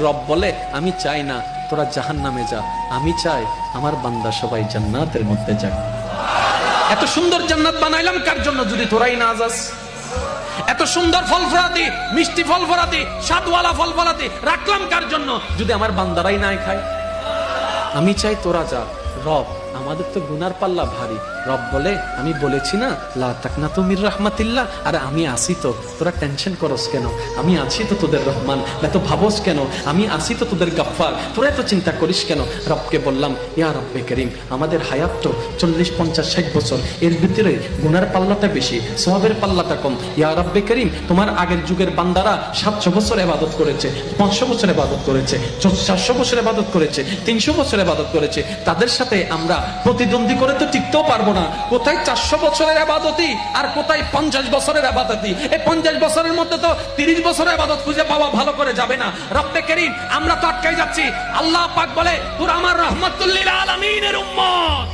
রব বলে আমি চাই না তোরা জাহান্নামে যা, আমি চাই আমার বান্দা সবাই জান্নাতের মধ্যে যাক। এত সুন্দর জান্নাত বানাইলাম কার জন্য যদি তোরাই না যাস? এত সুন্দর ফল ফলাতে, মিষ্টি ফল ফলাতে, স্বাদওয়ালা ফল ফলাতে রাখলাম কার জন্য যদি আমার বান্দারাই নাই খায়? আমি চাই তোরা যা। রব আমাদের তো গুনার পাল্লা ভারী। রব বলে আমি বলেছি না লা তাকনাতু মির রাহমাতিল্লাহ, আরে আমি আছি তো, তোরা টেনশন করস কেন? আমি আছি তো তোদের রহমান, এত ভাবস কেন? আমি আছি তো তোদের গাফফার, তোরা এত চিন্তা করিস কেন? রবকে বললাম ইয়া রব্বে করিম, আমাদের হায়াত তো 40, 50, 60 বছর, এর ভিতরে গুনার পাল্লাটা বেশি, সওয়াবের পাল্লাটা কম। ইয়া রব্বে করিম, তোমার আগের যুগের বান্দারা 700 বছর ইবাদত করেছে, 500 বছর ইবাদত করেছে, 400 বছর ইবাদত করেছে, 300 বছর ইবাদত করেছে, তাদের সাথে আমরা প্রতিদ্বন্দ্বী করে তো টিকতেও পারবো না। কোথায় 400 বছরের ইবাদতি আর কোথায় 50 বছরের ইবাদতি? এই 50 বছরের মধ্যে তো 30 বছরের ইবাদত খুঁজে পাওয়া ভালো করে যাবে না। রব্বে করিম, আমরা তো আটকাই যাচ্ছি। আল্লাহ পাক বলে তোরা আমার রাহমাতুল লিল আলামিনের উম্মত,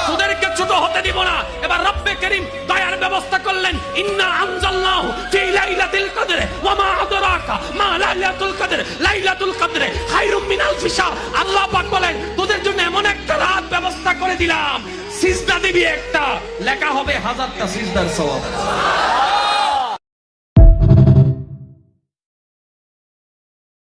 তোদেরকে ছোট হতে দিব না। এবার রব্বে করিম দয়ার ব্যবস্থা করলেন, ইন্না আনজালনাহু ফি লাইলাতুল কদর ওয়া মা আদরাকা মা লাইলাতুল কদর, লাইলাতুল কদর খায়রুম মিন আলফি শাহর। আল্লাহ পাক বলেন তোদের জন্য এমন একটা রাত ব্যবস্থা করে দিলাম, সিজদা দিবি একটা, লেখা হবে 1000টা সিজদার সওয়াব।